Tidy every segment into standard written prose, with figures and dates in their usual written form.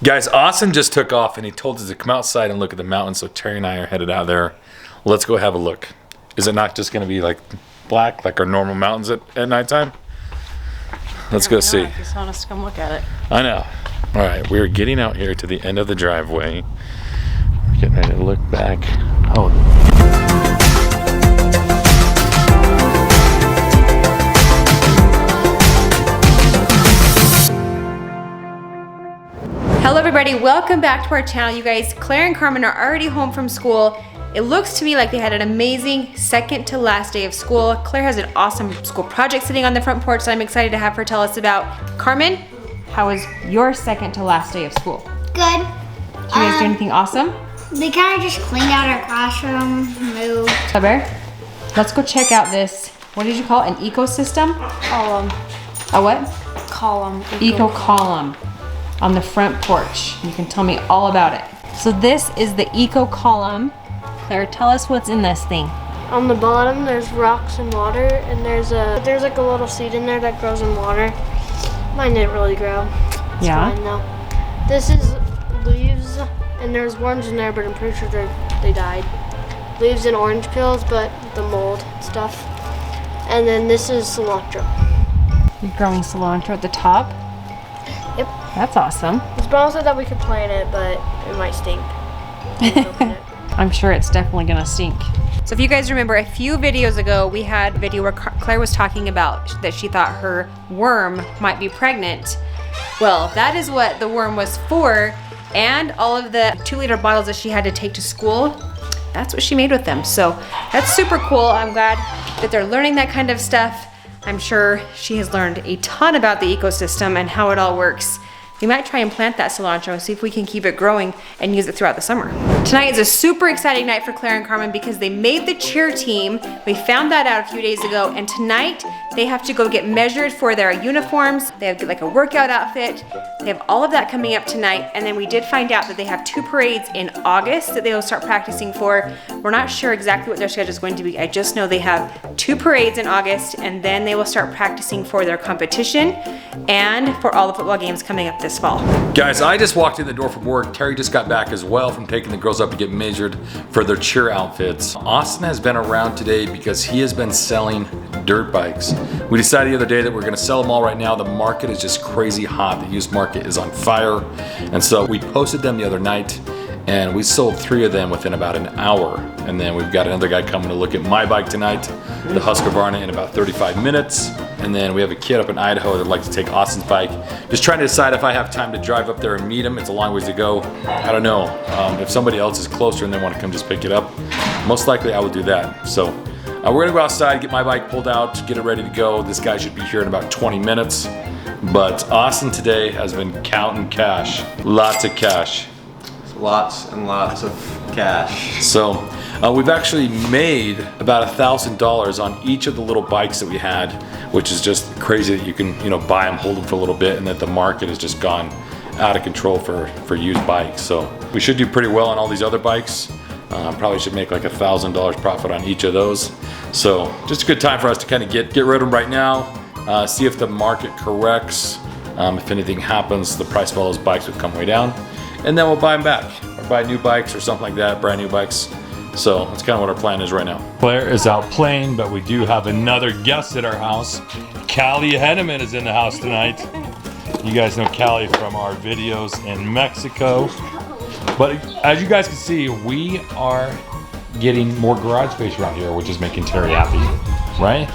Guys, Austin just took off and he told us to come outside and look at the mountains, so Terry and I are headed out there. Let's go have a look. Is it not just going to be like black, like our normal mountains at nighttime? Let's go see. You just want us to come look at it. I know. All right, we're getting out here to the end of the driveway. We're getting ready to look back. Oh. Hello everybody, welcome back to our channel. You guys, Claire and Carmen are already home from school. It looks to me like they had an amazing second to last day of school. Claire has an awesome school project sitting on the front porch that I'm excited to have her tell us about. Carmen, how was your second to last day of school? Good. Did you guys do anything awesome? They kind of just cleaned out our classroom, moved. Bear, let's go check out this, what did you call it, an ecosystem? Column. A what? Column. Eco column on the front porch. You can tell me all about it. So this is the eco column. Claire, tell us what's in this thing. On the bottom, there's rocks and water, and there's like a little seed in there that grows in water. Mine didn't really grow. It's fine though. This is leaves, and there's worms in there, but I'm pretty sure they died. Leaves and orange peels, but the mold and stuff. And then this is cilantro. You're growing cilantro at the top? Yep. That's awesome. It's Brown said that we could plant it, but it might stink. I'm sure it's definitely gonna stink. So if you guys remember, a few videos ago, we had a video where Claire was talking about that she thought her worm might be pregnant. Well, that is what the worm was for, and all of the 2-liter bottles that she had to take to school, that's what she made with them. So that's super cool. I'm glad that they're learning that kind of stuff. I'm sure she has learned a ton about the ecosystem and how it all works. We might try and plant that cilantro and see if we can keep it growing and use it throughout the summer. Tonight is a super exciting night for Claire and Carmen because they made the cheer team. We found that out a few days ago, and tonight they have to go get measured for their uniforms. They have to get like a workout outfit. They have all of that coming up tonight, and then we did find out that they have 2 parades in August that they will start practicing for. We're not sure exactly what their schedule is going to be. I just know they have 2 parades in August, and then they will start practicing for their competition and for all the football games coming up this fall. Guys, I just walked in the door from work. Terry just got back as well from taking the girls up to get measured for their cheer outfits. Austin has been around today because he has been selling dirt bikes. We decided the other day that we're gonna sell them all right now. The market is just crazy hot. The used market is on fire. And so we posted them the other night and we sold 3 of them within about an hour. And then we've got another guy coming to look at my bike tonight, the Husqvarna, in about 35 minutes. And then we have a kid up in Idaho that'd like to take Austin's bike. Just trying to decide if I have time to drive up there and meet him. It's a long ways to go. I don't know. If somebody else is closer and they want to come just pick it up, most likely I will do that. So we're gonna go outside, get my bike pulled out, get it ready to go. This guy should be here in about 20 minutes. But Austin today has been counting cash. Lots of cash. Lots and lots of cash. So we've actually made about $1,000 on each of the little bikes that we had, which is just crazy that you can, buy them, hold them for a little bit, and that the market has just gone out of control for used bikes. So we should do pretty well on all these other bikes. Probably should make like $1,000 profit on each of those. So just a good time for us to kind of get rid of them right now, see if the market corrects. If anything happens, the price of all those bikes would come way down, and then we'll buy them back or buy new bikes or something like that, brand new bikes. So that's kind of what our plan is right now. Claire is out playing, but we do have another guest at our house. Callie Henneman is in the house tonight. You guys know Callie from our videos in Mexico. But as you guys can see, we are getting more garage space around here, which is making Terry happy, right?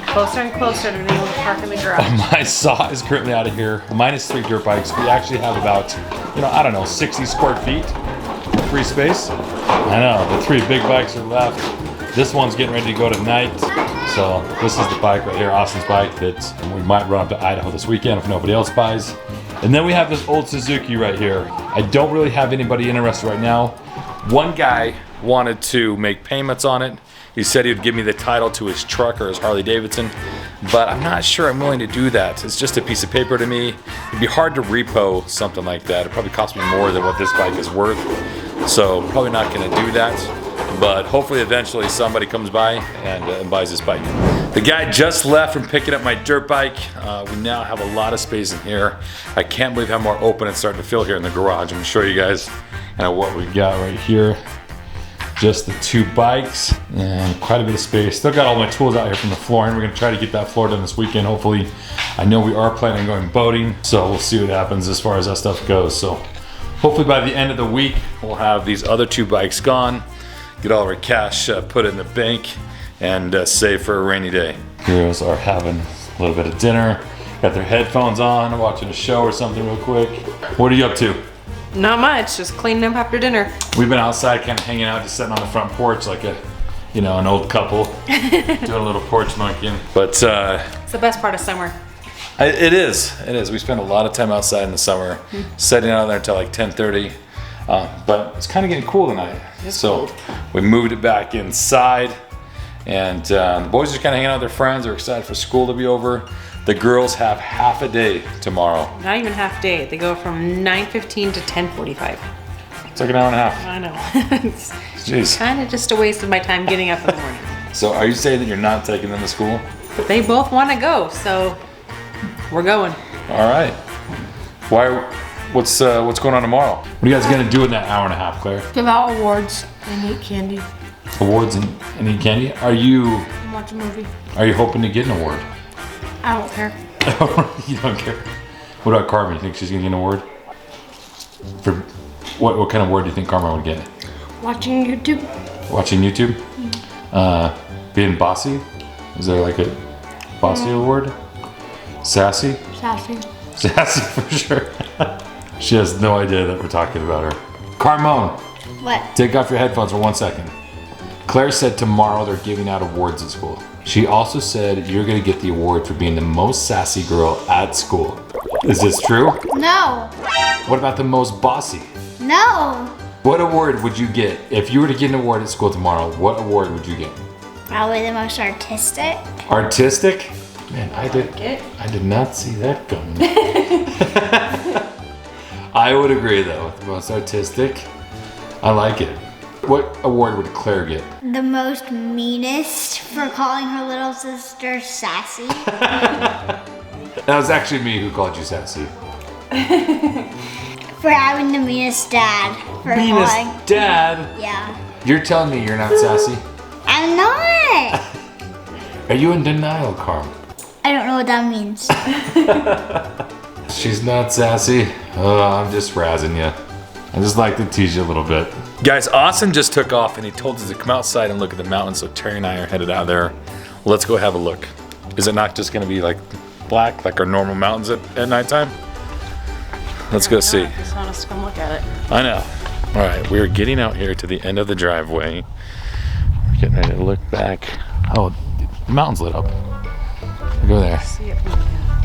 Closer and closer to being able to park in the garage. My saw is currently out of here. Minus 3 dirt bikes. We actually have about, I don't know, 60 square feet free space. I know, the 3 big bikes are left. This one's getting ready to go tonight. So this is the bike right here, Austin's bike, that we might run up to Idaho this weekend if nobody else buys. And then we have this old Suzuki right here. I don't really have anybody interested right now. One guy wanted to make payments on it. He said he would give me the title to his truck or his Harley Davidson, but I'm not sure I'm willing to do that. It's just a piece of paper to me. It'd be hard to repo something like that. It probably cost me more than what this bike is worth. So probably not gonna do that. But hopefully eventually somebody comes by and buys this bike. The guy just left from picking up my dirt bike. We now have a lot of space in here. I can't believe how more open it's starting to feel here in the garage. I'm gonna show you guys what we got right here. Just the 2 bikes and quite a bit of space. Still got all my tools out here from the flooring. We're gonna try to get that floor done this weekend, hopefully. I know we are planning on going boating, so we'll see what happens as far as that stuff goes. So hopefully by the end of the week, we'll have these other 2 bikes gone, get all of our cash put in the bank, and save for a rainy day. Girls are having a little bit of dinner, got their headphones on, watching a show or something real quick. What are you up to? Not much, just cleaning up after dinner. We've been outside kind of hanging out, just sitting on the front porch like a, you know, an old couple, doing a little porch monkeying. But it's the best part of summer. It is. We spend a lot of time outside in the summer, sitting out there until like 10:30. But it's kind of getting cool tonight. So we moved it back inside, and the boys are kind of hanging out with their friends. They're excited for school to be over. The girls have half a day tomorrow. Not even half day. They go from 9:15 to 10:45. It's like an hour and a half. I know. It's Jeez. kind of just a waste of my time getting up in the morning. So are you saying that you're not taking them to school? But they both want to go, so we're going. All right. What's going on tomorrow? What are you guys gonna do in that hour and a half, Claire? Give out awards and eat candy. Awards and eat candy? Are you And watch a movie. hoping to get an award? I don't care. You don't care. What about Carmen? You think she's gonna get an award? For what kind of award do you think Carmen would get? Watching YouTube. Watching YouTube? Being bossy? Is there like a bossy award? Sassy? Sassy. Sassy for sure. She has no idea that we're talking about her. Carmone, What? take off your headphones for 1 second. Claire said tomorrow they're giving out awards at school. She also said you're gonna get the award for being the most sassy girl at school. Is this true? No. What about the most bossy? No. What award would you get? If you were to get an award at school tomorrow, what award would you get? Probably the most artistic. Artistic? Man, I did not see that coming. I would agree though, the most artistic. I like it. What award would Claire get? The most meanest for calling her little sister sassy. That was actually me who called you sassy. For having the meanest dad. For Meanest calling. dad? Yeah. You're telling me you're not sassy? I'm not. Are you in denial, Carm? I don't know what that means. She's not sassy. Oh, I'm just razzing you. I just like to tease you a little bit. Guys, Austin just took off and he told us to come outside and look at the mountains, so Terry and I are headed out there. Let's go have a look. Is it not just gonna be like black, like our normal mountains at nighttime? Let's go see. I just want us to come look at it. I know. All right, we're getting out here to the end of the driveway. We're getting ready to look back. Oh, the mountain's lit up. Go there. See it.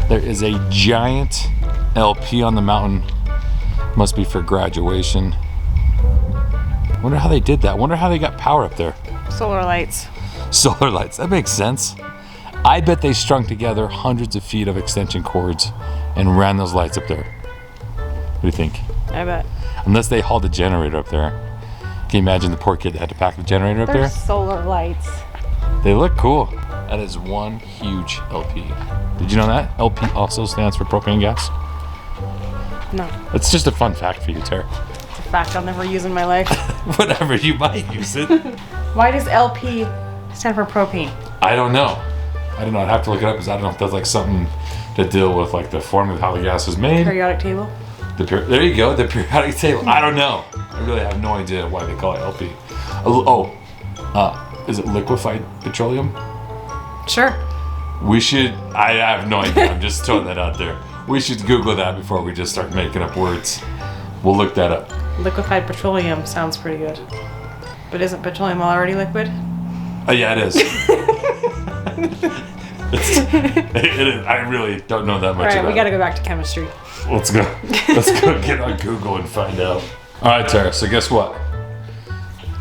There is a giant LP on the mountain. Must be for graduation. Wonder how they did that. Wonder how they got power up there. Solar lights. Solar lights, that makes sense. I bet they strung together hundreds of feet of extension cords and ran those lights up there. What do you think? I bet. Unless they hauled a generator up there. Can you imagine the poor kid that had to pack the generator up There's there? solar lights. They look cool. That is one huge LP. Did you know that? LP also stands for propane gas. No, It's just a fun fact for you, Tara. it's a fact I'll never use in my life. Whatever, you might use it. Why does LP stand for propane? I don't know. I'd have to look it up because I don't know if that's like something to deal with like the formula of how the gas is made. Periodic table? There you go, the periodic table. I don't know. I really have no idea why they call it LP. Is it liquefied petroleum? Sure. We should, I have no idea. I'm just throwing that out there. We should Google that before we just start making up words. We'll look that up. Liquefied petroleum sounds pretty good. But isn't petroleum already liquid? Yeah, it is. It is. I really don't know that much Alright, about we gotta it. go back to chemistry. Let's go. Let's go get on Google and find out. All right, Tara. So guess what?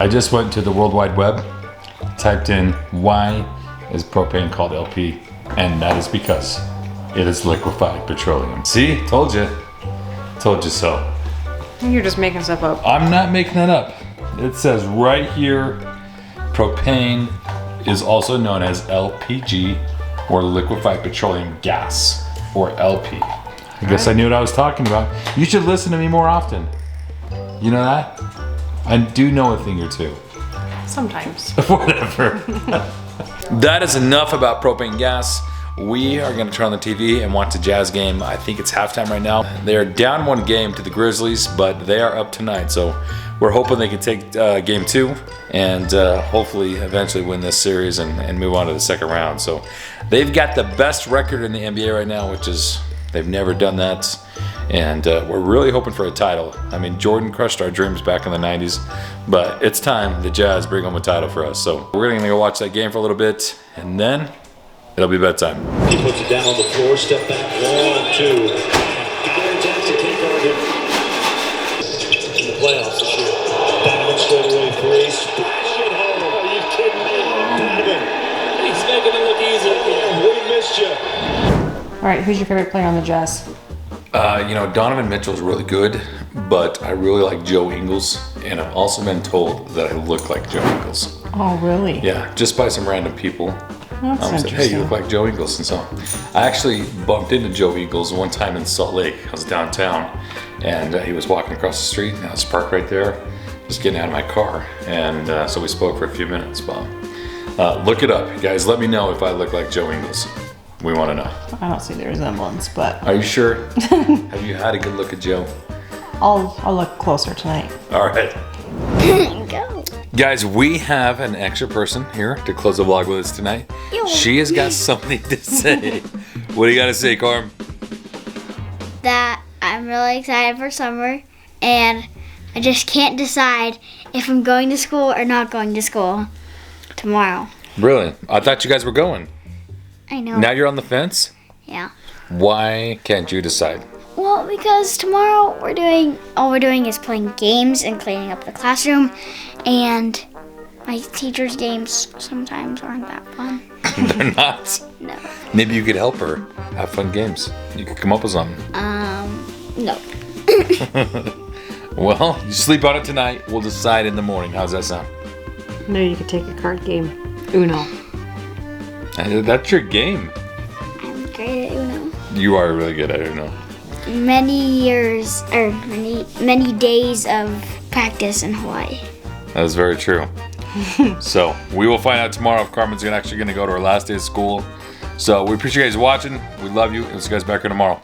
I just went to the World Wide Web, typed in why is propane called LP, and that is because it is liquefied petroleum. See? Told you. Told you so. You're just making stuff up. I'm not making that up. It says right here Propane is also known as LPG, or liquefied petroleum gas, or LP. I guess I knew what I was talking about. You should listen to me more often. You know that? I do know a thing or two. Sometimes. Whatever. That is enough about propane gas. We are going to turn on the TV and watch the Jazz game. I think it's halftime right now. They are down 1 game to the Grizzlies, but they are up tonight. So we're hoping they can take game 2 and hopefully eventually win this series and move on to the second round. So they've got the best record in the NBA right now, which is they've never done that. And we're really hoping for a title. I mean, Jordan crushed our dreams back in the 90s, but it's time the Jazz bring home a title for us. So we're going to go watch that game for a little bit, and then it'll be bedtime. He puts it down on the floor, step back, 1, 2. Again, Jackson can't guard him. In the playoffs this year. Donovan straight away 3. Splash it home. Are you kidding me? Donovan. He's making it look easy. Oh, we missed you. All right, who's your favorite player on the Jazz? You know, Donovan Mitchell's really good, but I really like Joe Ingles, and I've also been told that I look like Joe Ingles. Oh, really? Yeah, just by some random people. That's said, interesting. hey, you look like Joe Ingles. And so I actually bumped into Joe Ingles one time in Salt Lake. I was downtown, and he was walking across the street, and I was parked right there, just getting out of my car. And so we spoke for a few minutes. But look it up. Guys, let me know if I look like Joe Ingles. We want to know. I don't see the resemblance, but Are you sure? Have you had a good look at Joe? I'll look closer tonight. All right. Go. Guys, we have an extra person here to close the vlog with us tonight. She has got something to say. What do you got to say, Carm? That I'm really excited for summer, and I just can't decide if I'm going to school or not going to school tomorrow. Really? I thought you guys were going. I know. Now you're on the fence? Yeah. Why can't you decide? Well, because tomorrow all we're doing is playing games and cleaning up the classroom, and my teacher's games sometimes aren't that fun. They're not. No. Maybe you could help her have fun games. You could come up with something. No. Well, you sleep on it tonight. We'll decide in the morning. How's that sound? No, you could take a card game. Uno. That's your game. I'm great at Uno. You are really good at it, Uno. Many days of practice in Hawaii. That is very true. So we will find out tomorrow if Carmen's actually going to go to her last day of school. So we appreciate you guys watching. We love you. And we'll see you guys back here tomorrow.